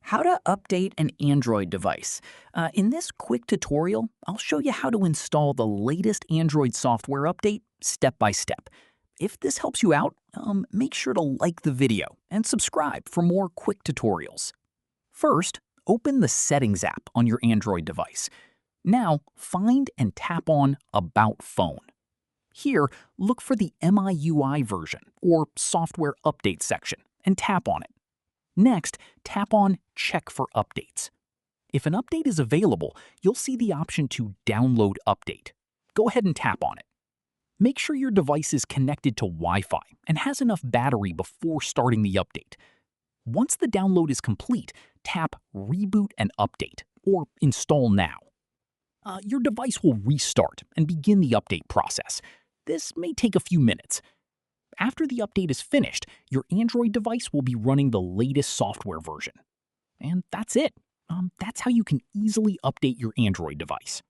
How to update an Android device. In this quick tutorial, I'll show you how to install the latest Android software update step by step. If this helps you out, make sure to like the video and subscribe for more quick tutorials. First, open the Settings app on your Android device. Now, find and tap on About Phone. Here, look for the MIUI version or Software Update section and tap on it. Next, tap on Check for Updates. If an update is available, you'll see the option to Download Update. Go ahead and tap on it. Make sure your device is connected to Wi-Fi and has enough battery before starting the update. Once the download is complete, tap Reboot and Update or Install Now. Your device will restart and begin the update process. This may take a few minutes. After the update is finished, your Android device will be running the latest software version. And that's it. That's how you can easily update your Android device.